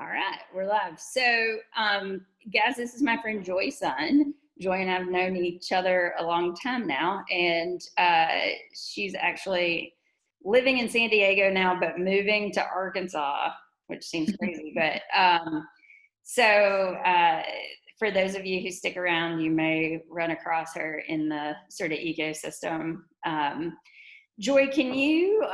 All right, we're live. So, guys, this is my friend Joy Sun. Joy and I have known each other a long time now, and she's actually living in San Diego now, but moving to Arkansas, which seems crazy. But so, for those of you who stick around, you may run across her in the sort of ecosystem. Joy, can you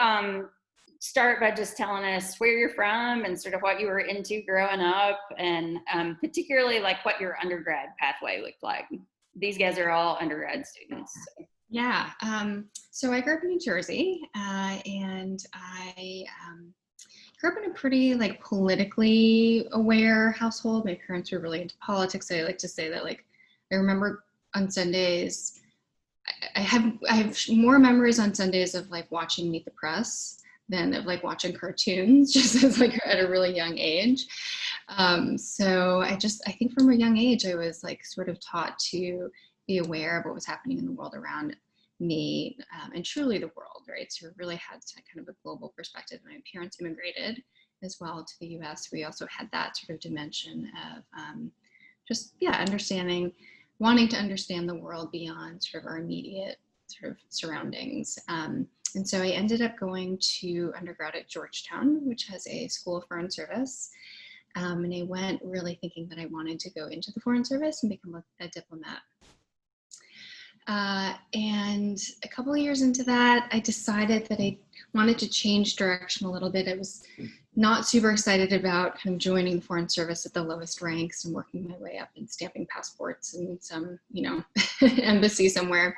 start by just telling us where you're from and sort of what you were into growing up, and particularly like what your undergrad pathway looked like? These guys are all undergrad students. So. Yeah. So I grew up in New Jersey, and I grew up in a pretty like politically aware household. My parents were really into politics. I like to say that I remember on Sundays, I have more memories on Sundays of like watching Meet the Press than of like watching cartoons, just as like at a really young age. So I think from a young age I was like sort of taught to be aware of what was happening in the world around me, and truly the world, right? So we really had kind of a global perspective. My parents immigrated as well to the US. We also had that sort of dimension of understanding, wanting to understand the world beyond sort of our immediate sort of surroundings. And so I ended up going to undergrad at Georgetown, which has a school of foreign service. And I went really thinking that I wanted to go into the foreign service and become a diplomat. And a couple of years into that, I decided that I wanted to change direction a little bit. I was not super excited about kind of joining the foreign service at the lowest ranks and working my way up and stamping passports in some, embassy somewhere.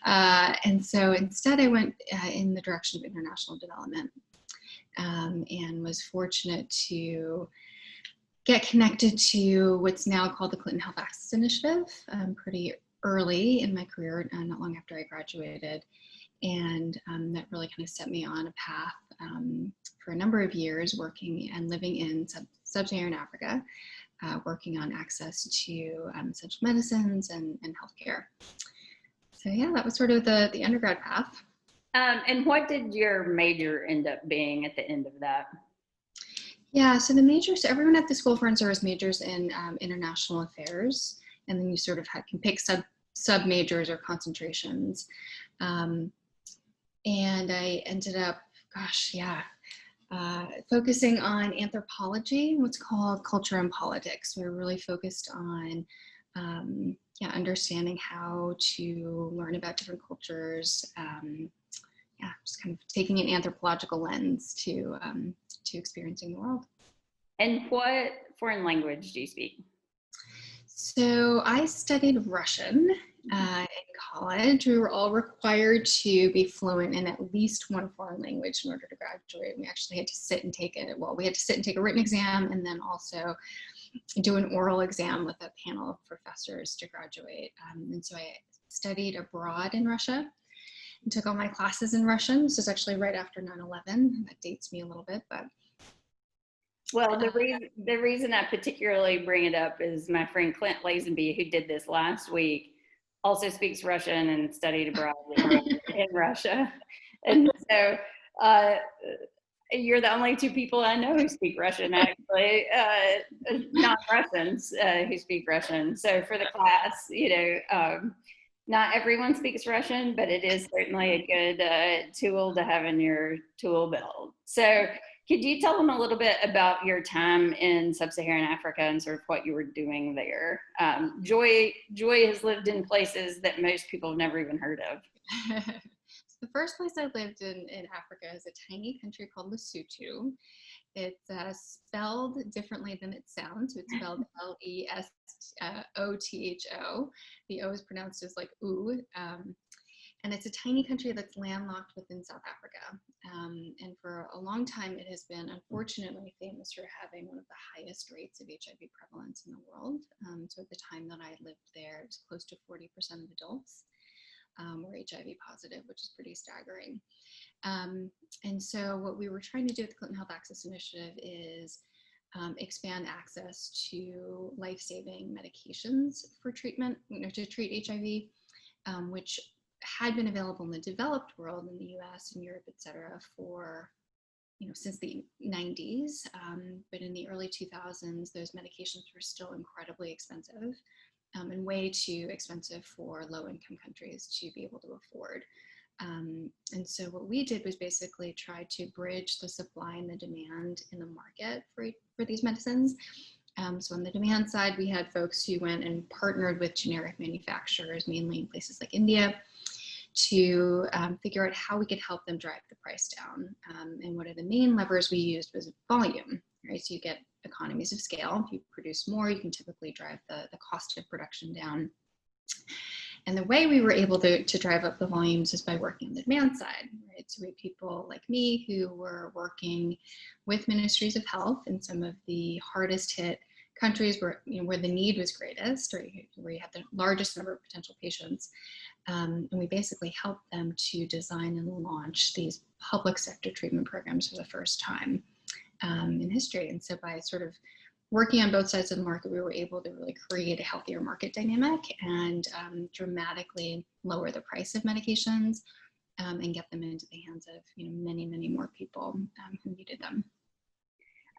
And so instead I went in the direction of international development, and was fortunate to get connected to what's now called the Clinton Health Access Initiative pretty early in my career, not long after I graduated. And that really kind of set me on a path for a number of years working and living in sub-Saharan Africa, working on access to essential medicines and healthcare. So yeah, that was sort of the undergrad path. And what did your major end up being at the end of that? Yeah, so the majors, everyone at the School of Foreign Service majors in international affairs, and then you sort of can pick sub majors or concentrations. And I ended up, focusing on anthropology, what's called culture and politics. We're really focused on understanding how to learn about different cultures. Just kind of taking an anthropological lens to experiencing the world. And what foreign language do you speak? So I studied Russian in college. We were all required to be fluent in at least one foreign language in order to graduate. We actually had to sit and take a written exam, and then also do an oral exam with a panel of professors to graduate. And so I studied abroad in Russia and took all my classes in Russian. This is actually right after 9/11. That dates me a little bit, but. Well, the reason I particularly bring it up is my friend Clint Lazenby, who did this last week, also speaks Russian and studied abroad in Russia. And so you're the only two people I know who speak Russian, actually, not Russians who speak Russian. So for the class, not everyone speaks Russian, but it is certainly a good tool to have in your tool belt. So could you tell them a little bit about your time in sub-Saharan Africa and sort of what you were doing there? Joy has lived in places that most people have never even heard of. The first place I lived in Africa is a tiny country called Lesotho. It's spelled differently than it sounds. It's spelled Lesotho. The O is pronounced as like oo. And it's a tiny country that's landlocked within South Africa. And for a long time, it has been unfortunately famous for having one of the highest rates of HIV prevalence in the world. So at the time that I lived there, it was close to 40% of adults were HIV positive, which is pretty staggering. And so what we were trying to do with the Clinton Health Access Initiative is expand access to life-saving medications for treatment, to treat HIV, which had been available in the developed world, in the US and Europe, et cetera, for since the 90s, but in the early 2000s, those medications were still incredibly expensive, and way too expensive for low-income countries to be able to afford. And so what we did was basically try to bridge the supply and the demand in the market for these medicines. So on the demand side, we had folks who went and partnered with generic manufacturers, mainly in places like India, to figure out how we could help them drive the price down. And one of the main levers we used was volume, right? So you get economies of scale. If you produce more, you can typically drive the cost of production down. And the way we were able to drive up the volumes is by working on the demand side, right? So we had people like me who were working with ministries of health in some of the hardest hit countries where the need was greatest, or where you have the largest number of potential patients. And we basically helped them to design and launch these public sector treatment programs for the first time in history. And so by sort of working on both sides of the market, we were able to really create a healthier market dynamic and dramatically lower the price of medications and get them into the hands of many, many more people who needed them.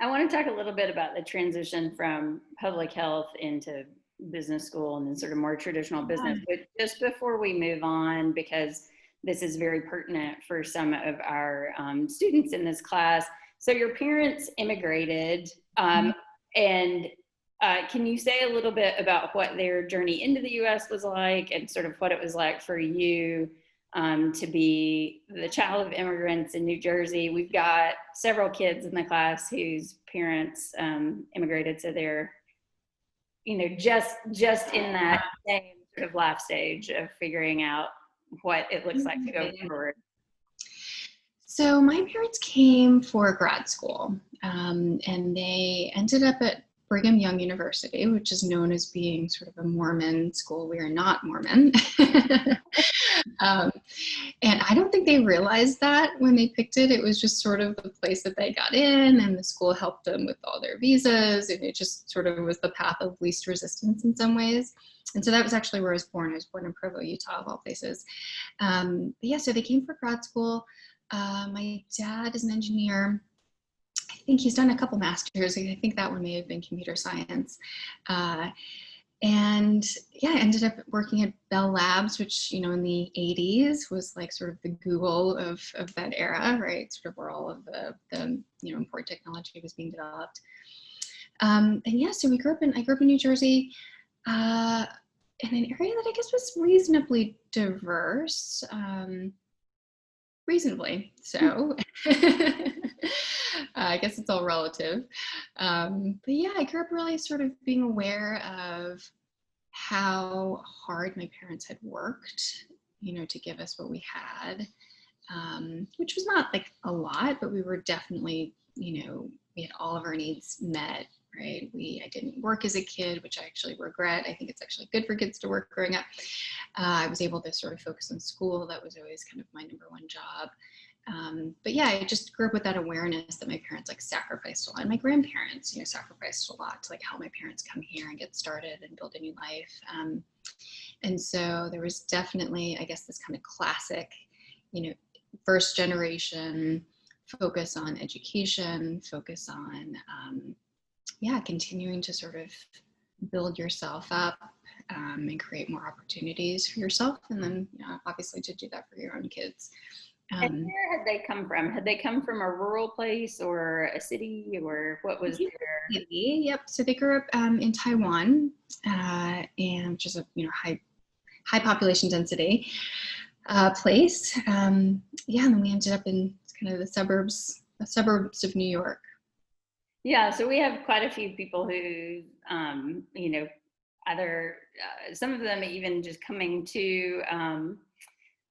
I want to talk a little bit about the transition from public health into business school and then sort of more traditional business. But just before we move on, because this is very pertinent for some of our students in this class. So your parents immigrated. And can you say a little bit about what their journey into the U.S. was like and sort of what it was like for you to be the child of immigrants in New Jersey? We've got several kids in the class whose parents immigrated, so they're, just in that same sort of life stage of figuring out what it looks like to go forward. So my parents came for grad school, and they ended up at Brigham Young University, which is known as being sort of a Mormon school. We are not Mormon. And I don't think they realized that when they picked it. It was just sort of the place that they got in, and the school helped them with all their visas, and it just sort of was the path of least resistance in some ways. And so that was actually where I was born. I was born in Provo, Utah, of all places. But yeah, so they came for grad school. My dad is an engineer. I think he's done a couple masters. I think that one may have been computer science. And yeah, I ended up working at Bell Labs, which, in the 80s was like sort of the Google of that era, right? Sort of where all of the important technology was being developed. And yeah, so I grew up in New Jersey, in an area that I guess was reasonably diverse. Reasonably so. I guess it's all relative. But yeah, I grew up really sort of being aware of how hard my parents had worked, to give us what we had, which was not like a lot, but we were definitely, we had all of our needs met. Right. I didn't work as a kid, which I actually regret. I think it's actually good for kids to work growing up. I was able to sort of focus on school. That was always kind of my number one job. But yeah, I just grew up with that awareness that my parents sacrificed a lot. And my grandparents, sacrificed a lot to help my parents come here and get started and build a new life. And so there was definitely, I guess, this kind of classic, first generation focus on education, focus on, continuing to sort of build yourself up and create more opportunities for yourself. And then, obviously to do that for your own kids. And where had they come from? Had they come from a rural place or a city, or what was their? Yep. So they grew up in Taiwan, and which is a high population density place. And then we ended up in kind of the suburbs of New York. Yeah, so we have quite a few people who, either some of them even just coming to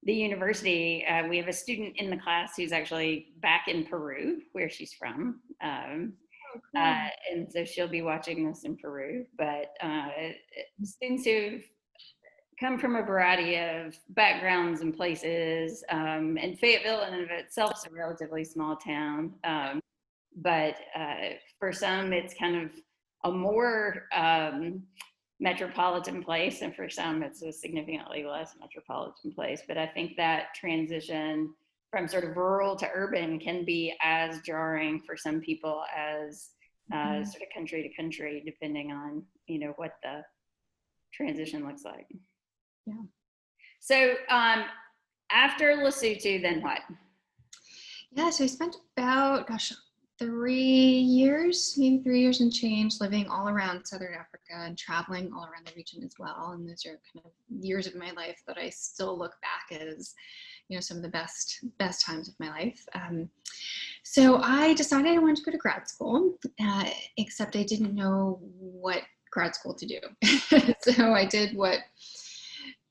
the university. We have a student in the class who's actually back in Peru, where she's from. And so she'll be watching this in Peru. But students who've come from a variety of backgrounds and places, and Fayetteville in and of itself is a relatively small town. But for some, it's kind of a more metropolitan place, and for some, it's a significantly less metropolitan place. But I think that transition from sort of rural to urban can be as jarring for some people as sort of country to country, depending on, you know, what the transition looks like. Yeah. So after Lesotho, then what? Yeah, so I spent about, 3 years, maybe 3 years and change, living all around Southern Africa and traveling all around the region as well. And those are kind of years of my life that I still look back as, you know, some of the best times of my life. So I decided I wanted to go to grad school, except I didn't know what grad school to do. So I did what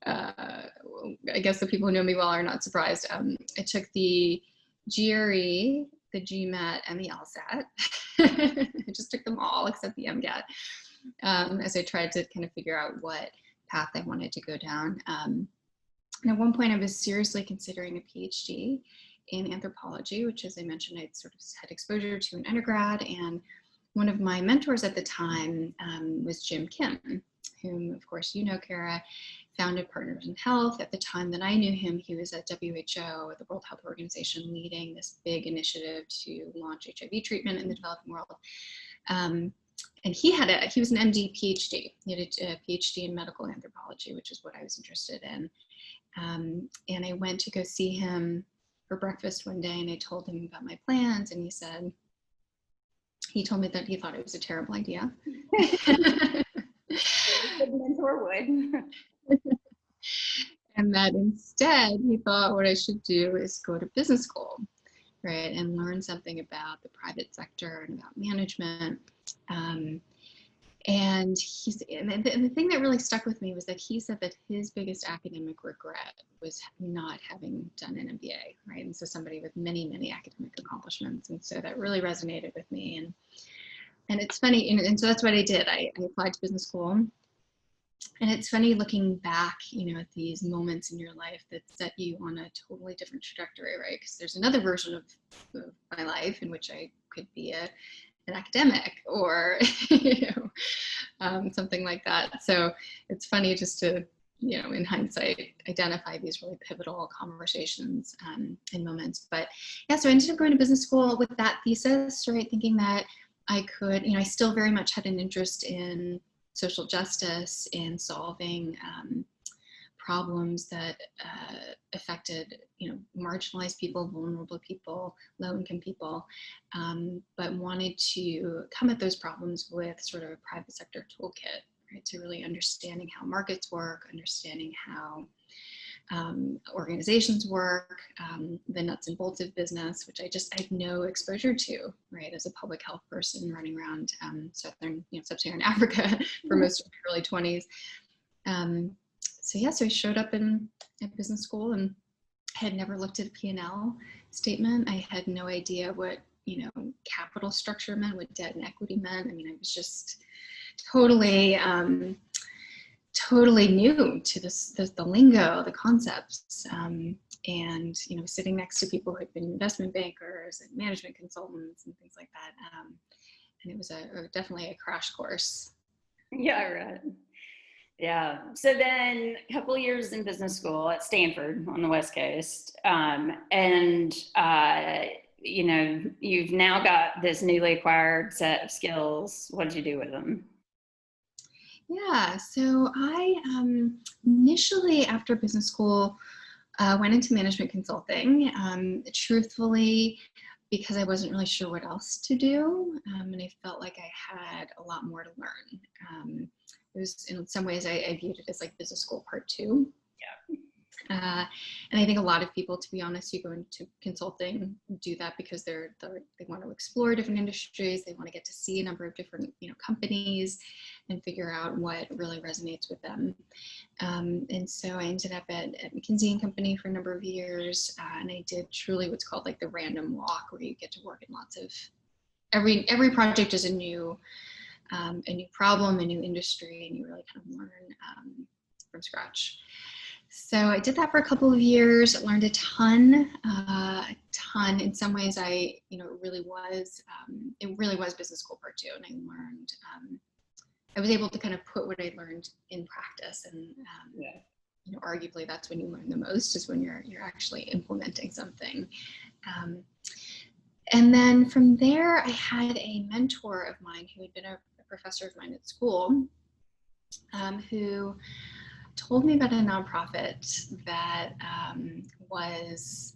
I guess the people who know me well are not surprised. I took the GRE, the GMAT, and the LSAT. I just took them all except the MGAT, as I tried to kind of figure out what path I wanted to go down. And at one point I was seriously considering a PhD in anthropology, which, as I mentioned, I'd sort of had exposure to in undergrad. And one of my mentors at the time was Jim Kim, whom, of course, you know, Kara, founded Partners in Health. At the time that I knew him, he was at WHO, the World Health Organization, leading this big initiative to launch HIV treatment in the developing world. And he was an MD PhD. He had a PhD in medical anthropology, which is what I was interested in. And I went to go see him for breakfast one day, and I told him about my plans, and he told me that he thought it was a terrible idea. The mentor would. And that instead he thought what I should do is go to business school, right, and learn something about the private sector and about management. And the thing that really stuck with me was that he said that his biggest academic regret was not having done an MBA, right? And so somebody with many, many academic accomplishments. And so that really resonated with me. And it's funny, and so that's what I did. I applied to business school. And it's funny looking back, you know, at these moments in your life that set you on a totally different trajectory, right? Because there's another version of my life in which I could be an academic or something like that. So it's funny just to, you know, in hindsight, identify these really pivotal conversations and moments. But yeah, so I ended up going to business school with that thesis, right? Thinking that I could, you know, I still very much had an interest in social justice, in solving problems that affected, you know, marginalized people, vulnerable people, low-income people, but wanted to come at those problems with sort of a private sector toolkit, right? So really understanding how markets work, understanding how organizations work, the nuts and bolts of business, which I had no exposure to, right, as a public health person running around sub-Saharan Africa for most of my early 20s. So I showed up at business school and had never looked at a P&L statement. I had no idea what, you know, capital structure meant, what debt and equity meant. I mean, I was just totally new to the lingo, the concepts, and, you know, sitting next to people who had been investment bankers and management consultants and things like that. And it was definitely a crash course. Yeah, right. Yeah. So then a couple of years in business school at Stanford on the West Coast. You know, you've now got this newly acquired set of skills. What did you do with them? Yeah, so I initially, after business school, went into management consulting, truthfully, because I wasn't really sure what else to do, and I felt like I had a lot more to learn. It was, in some ways, I viewed it as like business school part 2. Yeah. And I think a lot of people, to be honest, who go into consulting do that because they want to explore different industries. They want to get to see a number of different, you know, companies and figure out what really resonates with them. And so I ended up at McKinsey & Company for a number of years, and I did truly what's called like the random walk, where you get to work in lots of every project is a new problem, a new industry, and you really kind of learn from scratch. So I did that for a couple of years, learned a ton. In some ways, it really was business school part 2, and I learned, I was able to kind of put what I learned in practice. And arguably that's when you learn the most, is when you're actually implementing something. And then from there, I had a mentor of mine who had been a professor of mine at school, who told me about a nonprofit that was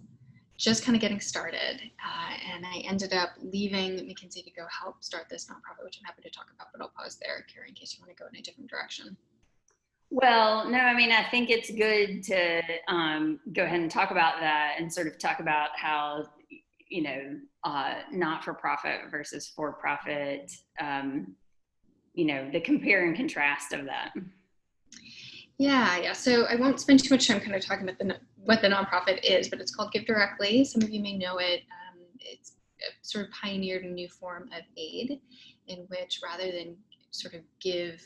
just kind of getting started. And I ended up leaving McKinsey to go help start this nonprofit, which I'm happy to talk about, but I'll pause there, Carrie, in case you want to go in a different direction. Well, no, I mean, I think it's good to go ahead and talk about that and sort of talk about how, not-for-profit versus for-profit, the compare and contrast of that. Yeah. So I won't spend too much time kind of talking about what the nonprofit is, but it's called Give Directly. Some of you may know it. It's sort of pioneered a new form of aid in which, rather than sort of give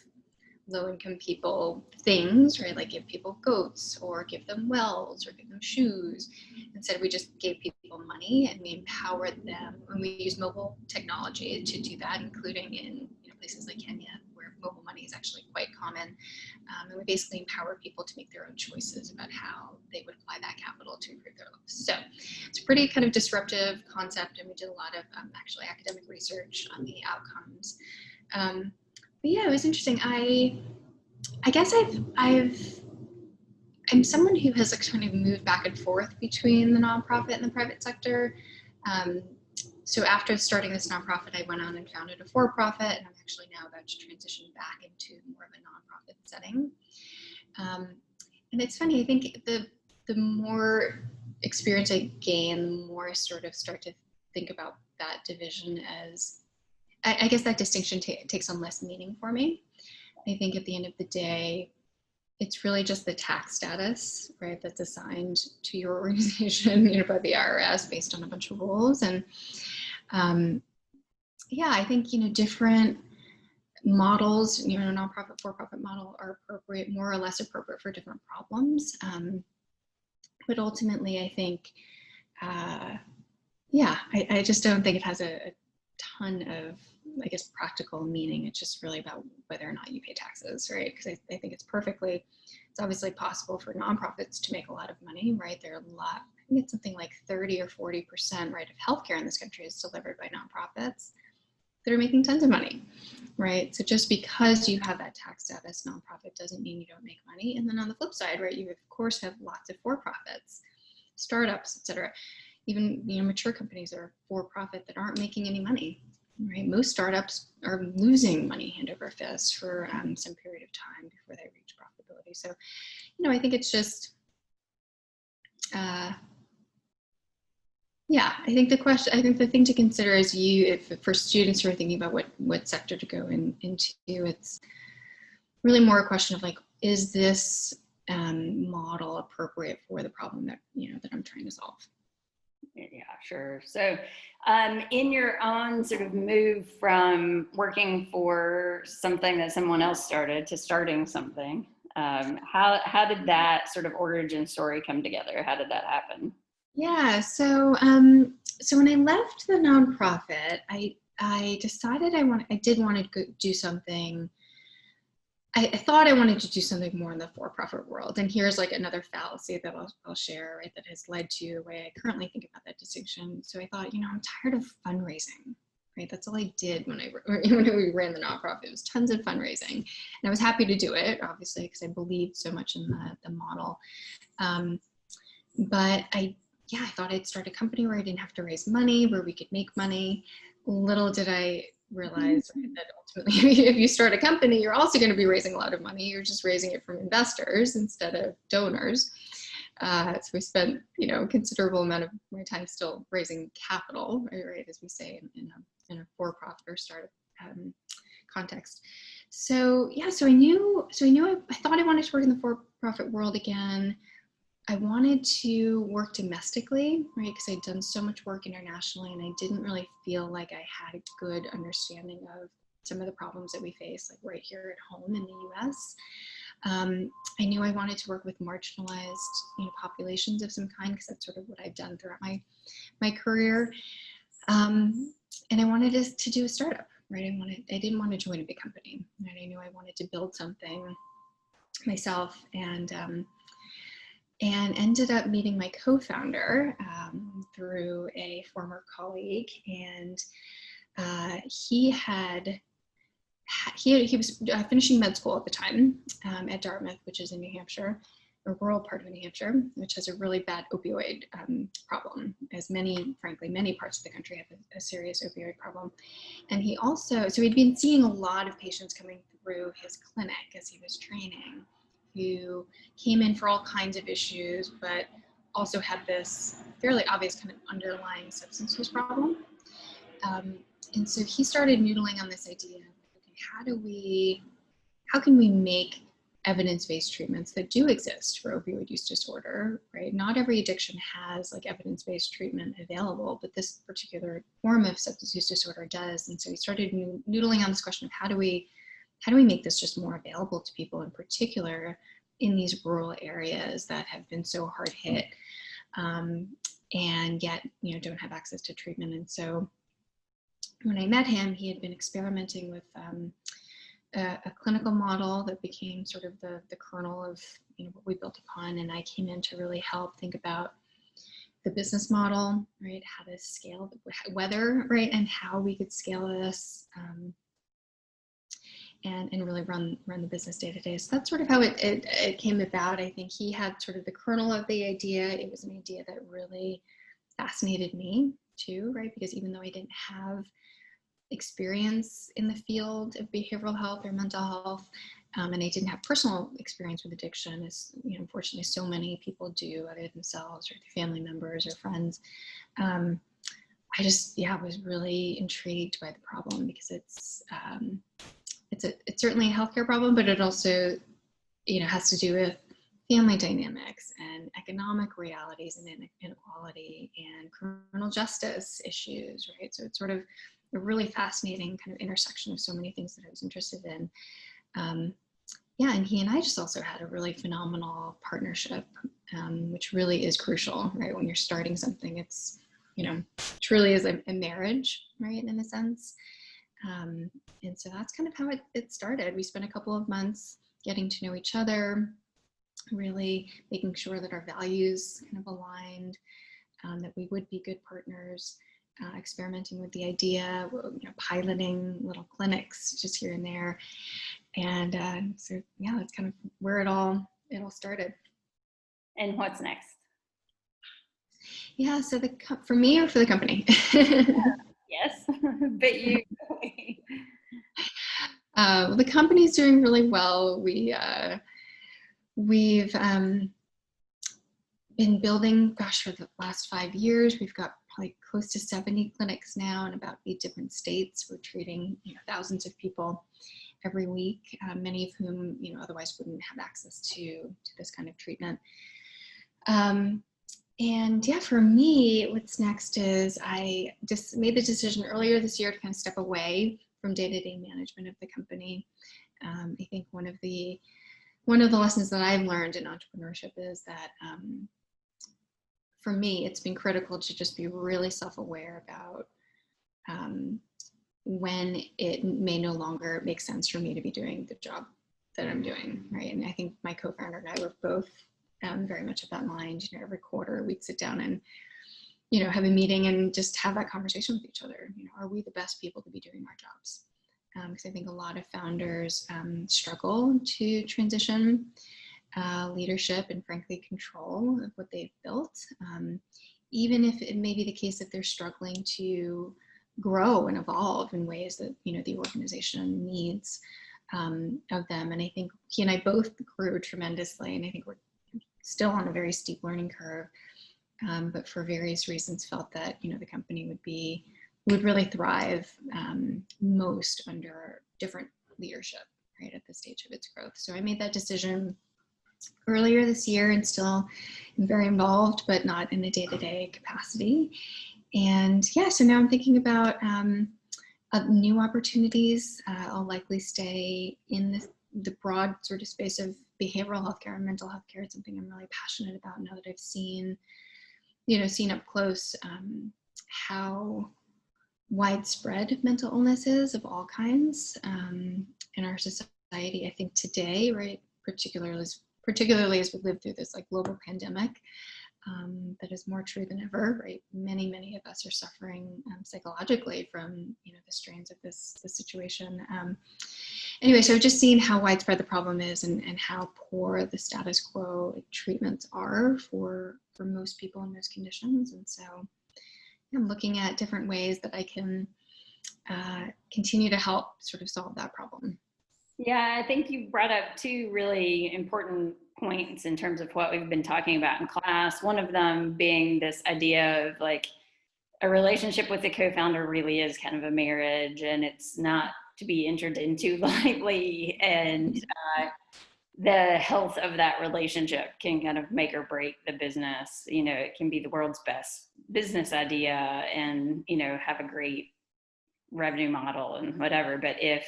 low-income people things, right, like give people goats or give them wells or give them shoes, instead we just gave people money and we empowered them, and we use mobile technology to do that, including in places like Kenya, where mobile money is actually quite common. And we basically empower people to make their own choices about how they would apply that capital to improve their lives. So it's a pretty kind of disruptive concept, and we did a lot of actually academic research on the outcomes. But yeah, it was interesting. I guess I'm someone who has kind of moved back and forth between the nonprofit and the private sector. So after starting this nonprofit, I went on and founded a for-profit, and I'm actually now about to transition back into more of a nonprofit setting. And it's funny, I think the more experience I gain, the more I sort of start to think about that division as, I guess that distinction takes on less meaning for me. I think at the end of the day, it's really just the tax status, right, that's assigned to your organization, by the IRS based on a bunch of rules. And yeah, I think, different models, nonprofit, for-profit model are appropriate, more or less appropriate for different problems. But ultimately, I think, yeah, I just don't think it has a ton of, I guess, practical meaning. It's just really about whether or not you pay taxes, right? Because I think it's obviously possible for nonprofits to make a lot of money, right? There are a lot, I think it's something like 30 or 40%, right, of healthcare in this country is delivered by nonprofits that are making tons of money, right? So just because you have that tax status, nonprofit, doesn't mean you don't make money. And then on the flip side, right, you of course have lots of for-profits, startups, et cetera. Even mature companies that are for-profit that aren't making any money, right? Most startups are losing money hand over fist for some period of time before they reach profitability. So, I think it's just, yeah, I think the thing to consider is if for students who are thinking about what sector to go into, it's really more a question of like, is this model appropriate for the problem that, that I'm trying to solve? Yeah, sure. So in your own sort of move from working for something that someone else started to starting something, how did that sort of origin story come together? How did that happen? Yeah, so so when I left the nonprofit, I decided I did want to do something. I thought I wanted to do something more in the for-profit world. And here's like another fallacy that I'll share, right, that has led to the way I currently think about that distinction. So I thought, I'm tired of fundraising, right? That's all I did when we ran the nonprofit. It was tons of fundraising. And I was happy to do it, obviously, because I believed so much in the model. But I thought I'd start a company where I didn't have to raise money, where we could make money. Little did I realize, right, that ultimately if you start a company, you're also going to be raising a lot of money. You're just raising it from investors instead of donors. So we spent, a considerable amount of my time still raising capital, right, as we say in a for-profit or startup context. So yeah, so I thought I wanted to work in the for-profit world again. I wanted to work domestically, right, because I'd done so much work internationally, and I didn't really feel like I had a good understanding of some of the problems that we face, like right here at home in the U.S. I knew I wanted to work with marginalized, populations of some kind, because that's sort of what I've done throughout my career. And I wanted to do a startup, right? I didn't want to join a big company, right? I knew I wanted to build something myself, and and ended up meeting my co-founder through a former colleague. And he was finishing med school at the time at Dartmouth, which is in New Hampshire, a rural part of New Hampshire, which has a really bad opioid problem, as many parts of the country have a serious opioid problem. And he also, so he'd been seeing a lot of patients coming through his clinic as he was training, who came in for all kinds of issues, but also had this fairly obvious kind of underlying substance use problem. And so he started noodling on this idea of, okay, how can we make evidence-based treatments that do exist for opioid use disorder, right? Not every addiction has like evidence-based treatment available, but this particular form of substance use disorder does. And so he started noodling on this question of how do we make this just more available to people, in particular in these rural areas that have been so hard hit, and yet, don't have access to treatment. And so when I met him, he had been experimenting with a clinical model that became sort of the kernel of what we built upon. And I came in to really help think about the business model, right? How to scale, whether, right? And how we could scale this, and really run the business day to day. So that's sort of how it came about. I think he had sort of the kernel of the idea. It was an idea that really fascinated me too, right? Because even though I didn't have experience in the field of behavioral health or mental health, and I didn't have personal experience with addiction, as unfortunately so many people do, either themselves or their family members or friends. I just was really intrigued by the problem, because it's certainly a healthcare problem, but it also has to do with family dynamics and economic realities and inequality and criminal justice issues, right? So it's sort of a really fascinating kind of intersection of so many things that I was interested in. And he and I just also had a really phenomenal partnership, which really is crucial, right? When you're starting something, it's, truly is a marriage, right, in a sense. And so that's kind of how it started. We spent a couple of months getting to know each other, really making sure that our values kind of aligned, that we would be good partners, experimenting with the idea, piloting little clinics just here and there. And so that's kind of where it all started. And what's next? Yeah, so for me or for the company? Yes, but you. The company's doing really well. We've been building, for the last 5 years. We've got probably close to 70 clinics now in about 8 different states. We're treating thousands of people every week, many of whom otherwise wouldn't have access to this kind of treatment. And for me, what's next is I just made the decision earlier this year to kind of step away from day-to-day management of the company. I think one of the lessons that I've learned in entrepreneurship is that for me, it's been critical to just be really self-aware about when it may no longer make sense for me to be doing the job that I'm doing, right? And I think my co-founder and I were both very much of that mind. Every quarter we'd sit down and have a meeting and just have that conversation with each other. Are we the best people to be doing our jobs? Because I think a lot of founders struggle to transition leadership and frankly control of what they've built, even if it may be the case that they're struggling to grow and evolve in ways that the organization needs of them. And I think he and I both grew tremendously, and I think we're still on a very steep learning curve, but for various reasons felt that the company would really thrive most under different leadership, right, at this stage of its growth. So I made that decision earlier this year, and still am very involved, but not in a day-to-day capacity. And so now I'm thinking about new opportunities. I'll likely stay in the broad sort of space of behavioral healthcare and mental health care. It's something I'm really passionate about now that I've seen up close how widespread mental illness is of all kinds in our society. I think today, right, particularly particularly as we live through this like global pandemic, that is more true than ever, right? Many of us are suffering psychologically from, you know, the strains of this situation. Anyway, so I've just seen how widespread the problem is and how poor the status quo treatments are for most people in most conditions. And so I'm looking at different ways that I can continue to help sort of solve that problem. Yeah, I think you brought up two really important points in terms of what we've been talking about in class. One of them being this idea of like a relationship with the co-founder really is kind of a marriage, and it's not to be entered into lightly. And the health of that relationship can kind of make or break the business. You know, it can be the world's best business idea and, you know, have a great revenue model and whatever. But if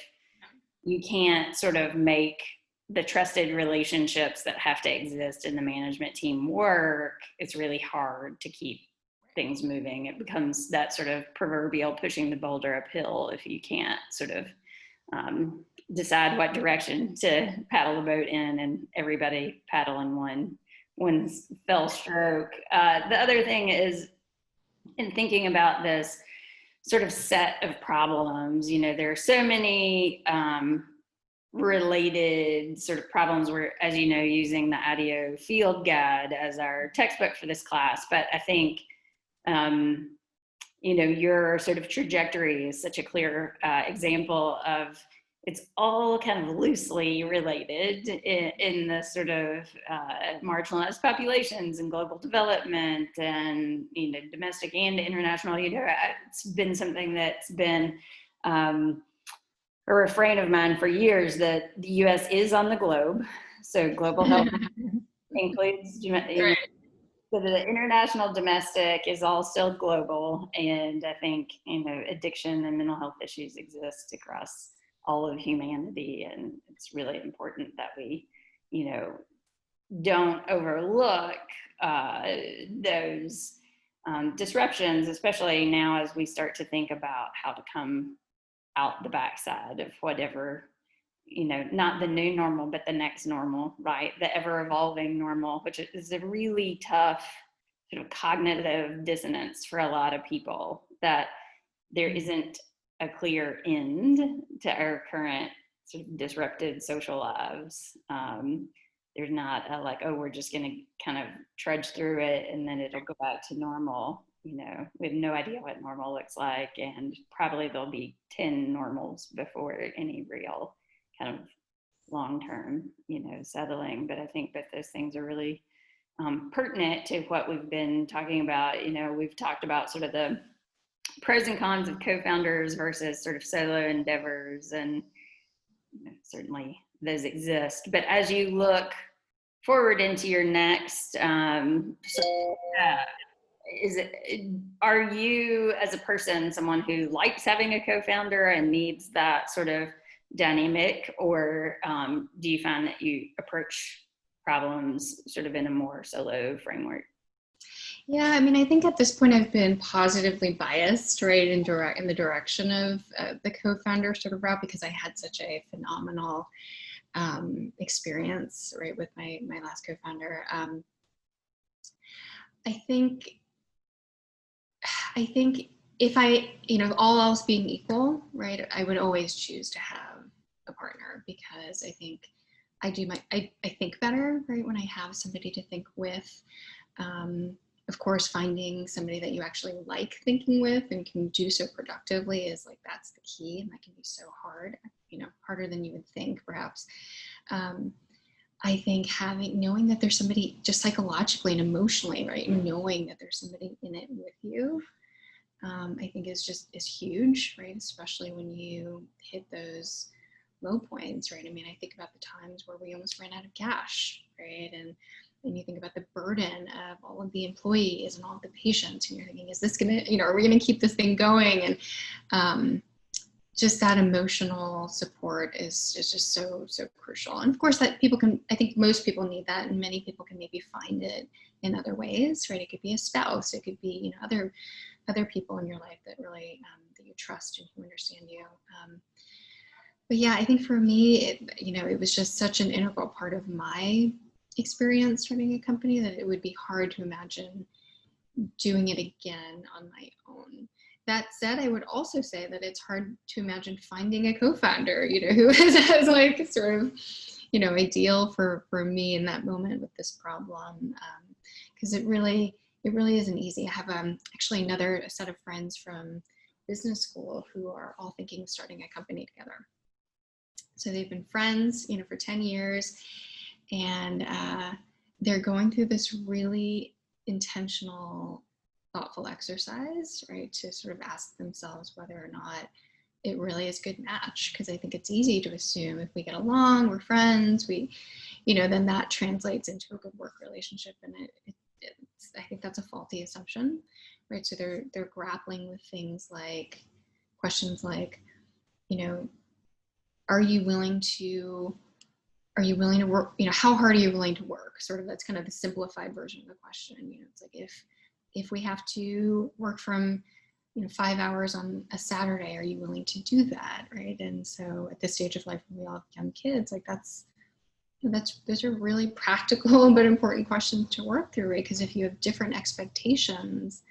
you can't sort of make the trusted relationships that have to exist in the management team work, it's really hard to keep things moving. It becomes that sort of proverbial pushing the boulder uphill if you can't sort of decide what direction to paddle the boat in and everybody paddle in one fell stroke. The other thing is, in thinking about this sort of set of problems, you know, there are so many related sort of problems. We're, as you know, using the ADIO field guide as our textbook for this class, but I think, you know, your sort of trajectory is such a clear example of it's all kind of loosely related in the sort of marginalized populations and global development and, you know, domestic and international. You know, it's been something that's been a refrain of mine for years, that the U.S. is on the globe. So global health includes, you know, so the international domestic is all still global. And I think, you know, addiction and mental health issues exist across all of humanity, and it's really important that we, you know, don't overlook those disruptions, especially now as we start to think about how to come out the backside of whatever, you know, not the new normal, but the next normal, right? The ever evolving normal, which is a really tough sort of cognitive dissonance for a lot of people, that there isn't a clear end to our current sort of disrupted social lives. There's not a like, oh, we're just going to kind of trudge through it and then it'll go back to normal. You know, we have no idea what normal looks like, and probably there'll be 10 normals before any real kind of long-term, you know, settling. But I think that those things are really pertinent to what we've been talking about. You know, we've talked about sort of the pros and cons of co-founders versus sort of solo endeavors, and you know, certainly those exist. But as you look forward into your next, are you as a person someone who likes having a co-founder and needs that sort of dynamic, or do you find that you approach problems sort of in a more solo framework? Yeah, I mean, I think at this point I've been positively biased, right, in the direction of the co-founder sort of route, because I had such a phenomenal experience, right, with my last co-founder. I think if I, you know, all else being equal, right, I would always choose to have a partner, because I think I think better, right, when I have somebody to think with. Of course, finding somebody that you actually like thinking with and can do so productively is like, that's the key. And that can be so hard, you know, harder than you would think, perhaps. I think knowing that there's somebody just psychologically and emotionally, right, knowing that there's somebody in it with you, I think is huge, right? Especially when you hit those low points, right? I mean, I think about the times where we almost ran out of cash, right? And you think about the burden of all of the employees and all of the patients, and you're thinking, is this gonna, you know, are we gonna keep this thing going? And just that emotional support is just so crucial. And of course, that I think most people need that, and many people can maybe find it in other ways, right? It could be a spouse, it could be, you know, other people in your life that really that you trust and who understand you. But yeah, I think for me, you know, it was just such an integral part of my experience starting a company that it would be hard to imagine doing it again on my own. That said, I would also say that it's hard to imagine finding a co-founder, who has like sort of, ideal for me in that moment with this problem, because it really isn't easy. I have actually another set of friends from business school who are all thinking of starting a company together. So they've been friends, for 10 years, and they're going through this really intentional, thoughtful exercise, right, to sort of ask themselves whether or not it really is a good match. Because I think it's easy to assume if we get along, we're friends, then that translates into a good work relationship, and I think that's a faulty assumption, right? So they're grappling with questions like, are you willing to work, how hard are you willing to work? Sort of, that's kind of the simplified version of the question. It's like, if we have to work from, 5 hours on a Saturday, are you willing to do that, right? And so at this stage of life, when we all have young kids, like those are really practical but important questions to work through, right? Because if you have different expectations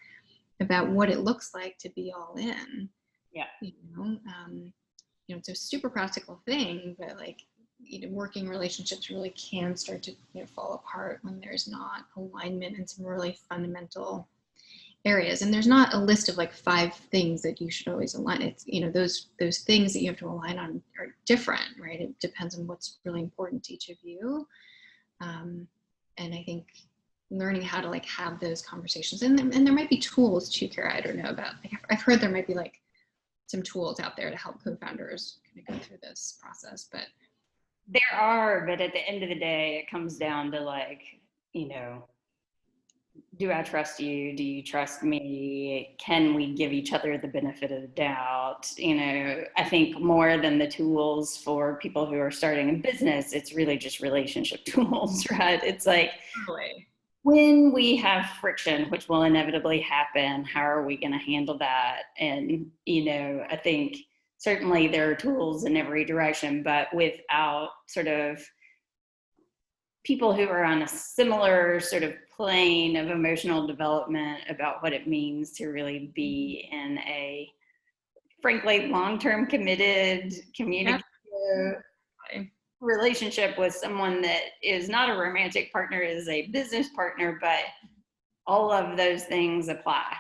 about what it looks like to be all in, it's a super practical thing, but like, working relationships really can start to fall apart when there's not alignment in some really fundamental areas. And there's not a list of like 5 things that you should always align. It's, those things that you have to align on are different, right? It depends on what's really important to each of you. And I think learning how to like have those conversations, and there might be tools too, Kara, I don't know about, like, I've heard there might be like some tools out there to help co-founders kind of go through this process, but there are, but at the end of the day, it comes down to like, do I trust you? Do you trust me? Can we give each other the benefit of the doubt? I think more than the tools for people who are starting a business, it's really just relationship tools, right? It's like, when we have friction, which will inevitably happen, how are we going to handle that? And, I think certainly there are tools in every direction, but without sort of people who are on a similar sort of plane of emotional development about what it means to really be in a, frankly, long-term committed, communicative relationship with someone that is not a romantic partner, is a business partner, but all of those things apply,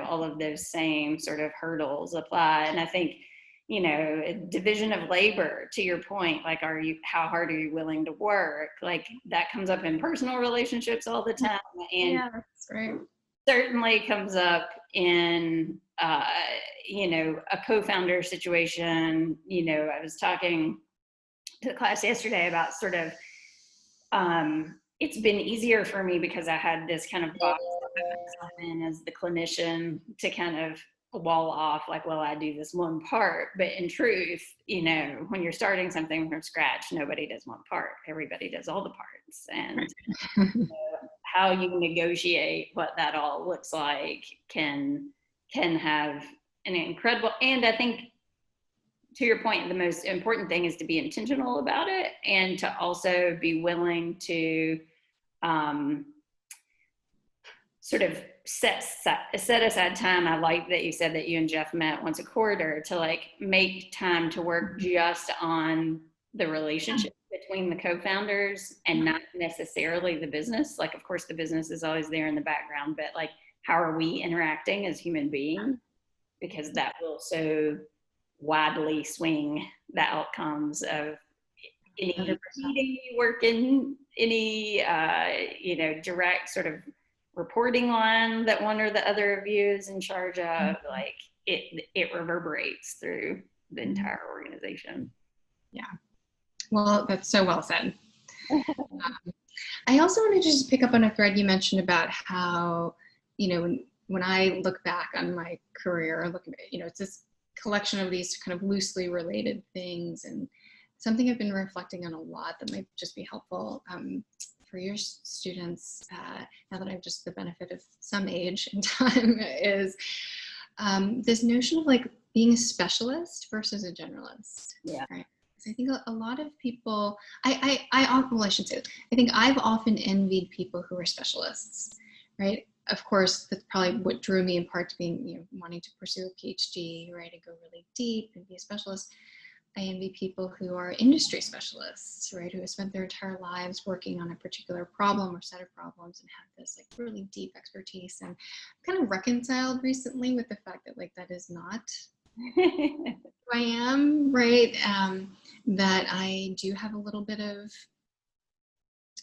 all of those same sort of hurdles apply. And I think, division of labor, to your point, like, how hard are you willing to work? Like, that comes up in personal relationships all the time. And yeah, that's right. Certainly comes up in, a co-founder situation. I was talking to the class yesterday about sort of, it's been easier for me because I had this kind of box that I put myself in as the clinician to kind of wall off, like, well, I do this one part. But in truth, when you're starting something from scratch, nobody does one part. Everybody does all the parts. And how you negotiate what that all looks like can have an incredible, and I think, to your point, the most important thing is to be intentional about it, and to also be willing to sort of set aside time. I like that you said that you and Jeff met once a quarter, to like make time to work just on the relationship between the co-founders and not necessarily the business. Like, of course, the business is always there in the background, but like, how are we interacting as human beings? Because that will so widely swing the outcomes of any 100%. meeting you work in, any direct sort of reporting line that one or the other of you is in charge of. Like, it reverberates through the entire organization. Yeah. Well, that's so well said. I also want to just pick up on a thread you mentioned about how, when I look back on my career, it's this collection of these kind of loosely related things, and something I've been reflecting on a lot that might just be helpful for your students, now that I have just the benefit of some age and time, is this notion of like being a specialist versus a generalist. Yeah. Right? because I think a lot of people, well, I should say, I think I've often envied people who are specialists, right? Of course, that's probably what drew me in part to being, wanting to pursue a PhD, right, and go really deep and be a specialist. I envy people who are industry specialists, right, who have spent their entire lives working on a particular problem or set of problems and have this like really deep expertise. And I'm kind of reconciled recently with the fact that like that is not who I am, right? That I do have a little bit of,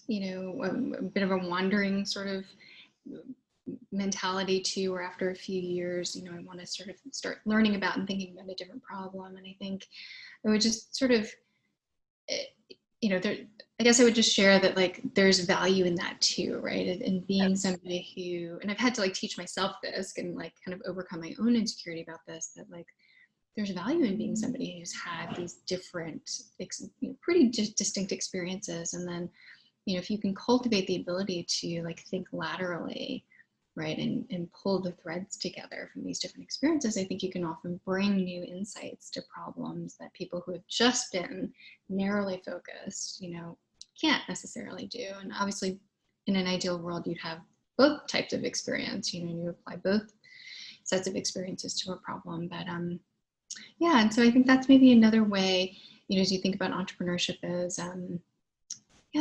a bit of a wandering sort of mentality too, where after a few years, I want to sort of start learning about and thinking about a different problem. And I think I would just sort of, I guess I would just share that like there's value in that too, right? And being somebody who, and I've had to like teach myself this and like kind of overcome my own insecurity about this, that like there's value in being somebody who's had these different, pretty distinct experiences. And then, if you can cultivate the ability to like think laterally, right, and pull the threads together from these different experiences, I think you can often bring new insights to problems that people who have just been narrowly focused, can't necessarily do. And obviously, in an ideal world, you'd have both types of experience, and you apply both sets of experiences to a problem. But yeah, and so I think that's maybe another way, as you think about entrepreneurship is,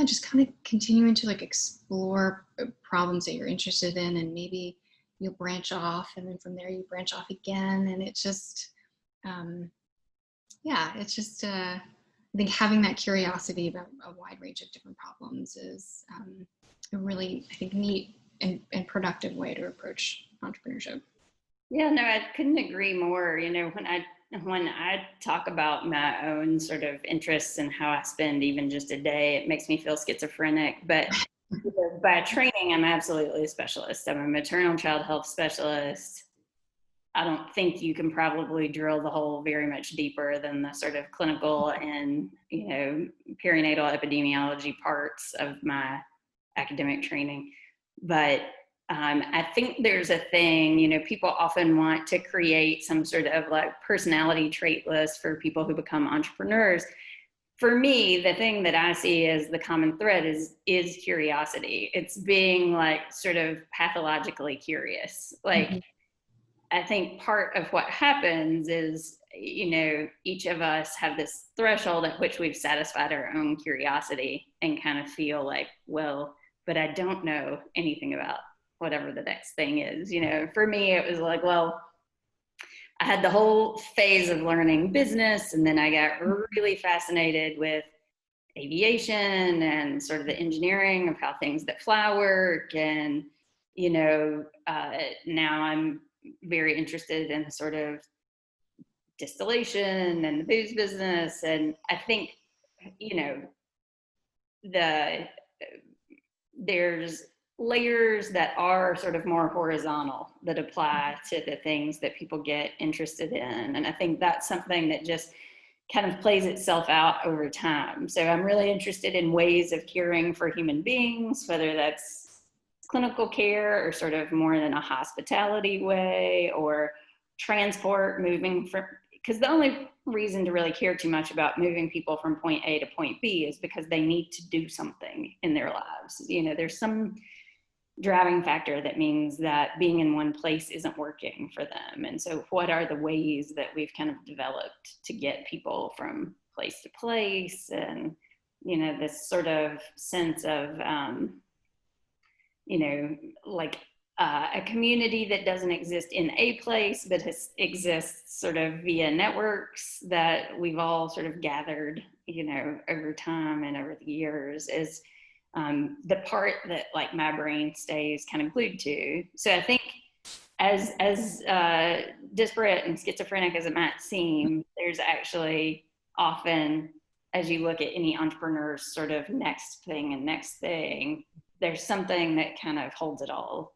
just kind of continuing to like explore problems that you're interested in, and maybe you'll branch off, and then from there you branch off again, and it's just, I think having that curiosity about a wide range of different problems is a really, I think, neat and productive way to approach entrepreneurship. Yeah, no, I couldn't agree more. When I talk about my own sort of interests and how I spend even just a day, it makes me feel schizophrenic. But by training, I'm absolutely a specialist. I'm a maternal child health specialist. I don't think you can probably drill the hole very much deeper than the sort of clinical and, perinatal epidemiology parts of my academic training. But I think there's a thing, people often want to create some sort of like personality trait list for people who become entrepreneurs. For me, the thing that I see as the common thread is curiosity. It's being like sort of pathologically curious. Like, I think part of what happens is, each of us have this threshold at which we've satisfied our own curiosity and kind of feel like, well, but I don't know anything about whatever the next thing is. For me, it was like, well, I had the whole phase of learning business, and then I got really fascinated with aviation and sort of the engineering of how things that fly work. And, now I'm very interested in sort of distillation and the booze business. And I think, there's layers that are sort of more horizontal that apply to the things that people get interested in. And I think that's something that just kind of plays itself out over time. So I'm really interested in ways of caring for human beings, whether that's clinical care or sort of more in a hospitality way, or transport, moving from, because the only reason to really care too much about moving people from point A to point B is because they need to do something in their lives. There's some driving factor that means that being in one place isn't working for them. And so what are the ways that we've kind of developed to get people from place to place? And, this sort of sense of, a community that doesn't exist in a place, but exists sort of via networks that we've all sort of gathered, over time and over the years, is the part that like my brain stays kind of glued to. So I think as disparate and schizophrenic as it might seem, there's actually often, as you look at any entrepreneur's sort of next thing and next thing, there's something that kind of holds it all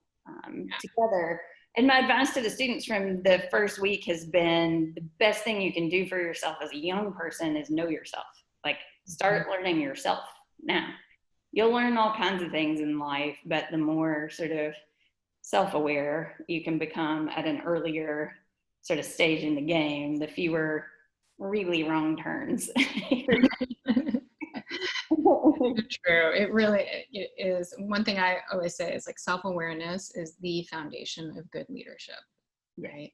together. And my advice to the students from the first week has been, the best thing you can do for yourself as a young person is know yourself. Like, start learning yourself now. You'll learn all kinds of things in life, but the more sort of self-aware you can become at an earlier sort of stage in the game, the fewer really wrong turns. True. It really it is. One thing I always say is like self-awareness is the foundation of good leadership, right?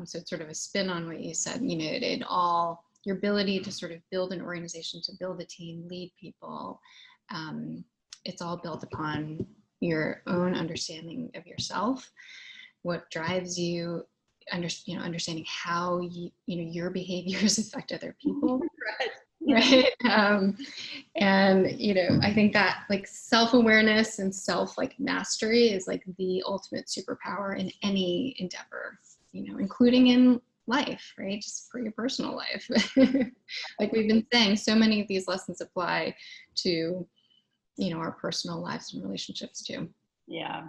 So it's sort of a spin on what you said, you know, it all, your ability to sort of build an organization, to build a team, lead people, it's all built upon your own understanding of yourself, what drives you, understanding how your behaviors affect other people. Right. And I think that like self-awareness and mastery is like the ultimate superpower in any endeavor, including in life, right? Just for your personal life. Like we've been saying, so many of these lessons apply to our personal lives and relationships too. Yeah.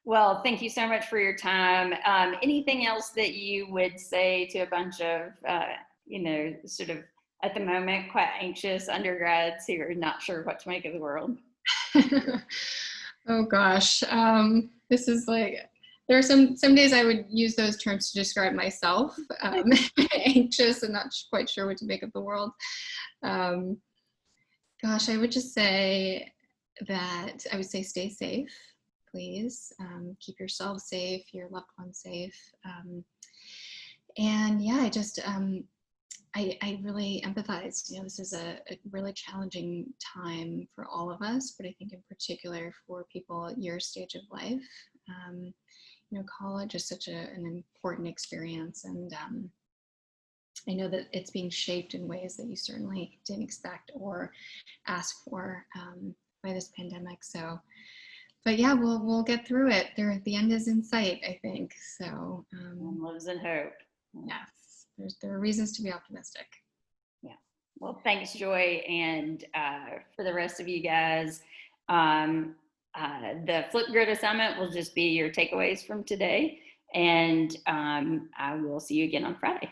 Well, thank you so much for your time. Anything else that you would say to a bunch of sort of at the moment quite anxious undergrads who are not sure what to make of the world? Oh gosh, this is like, there are some days I would use those terms to describe myself, anxious and not quite sure what to make of the world. Gosh, I would just say that I would say stay safe, please. Keep yourself safe, your loved ones safe. And yeah, I really empathize. This is a really challenging time for all of us, but I think in particular for people at your stage of life. College is such an important experience, and I know that it's being shaped in ways that you certainly didn't expect or ask for by this pandemic. So, but yeah, we'll get through it. The end is in sight, I think. So, lives in hope. Yes, there are reasons to be optimistic. Yeah. Well, thanks, Joy, and for the rest of you guys, the Flipgrid assignment will just be your takeaways from today, and I will see you again on Friday.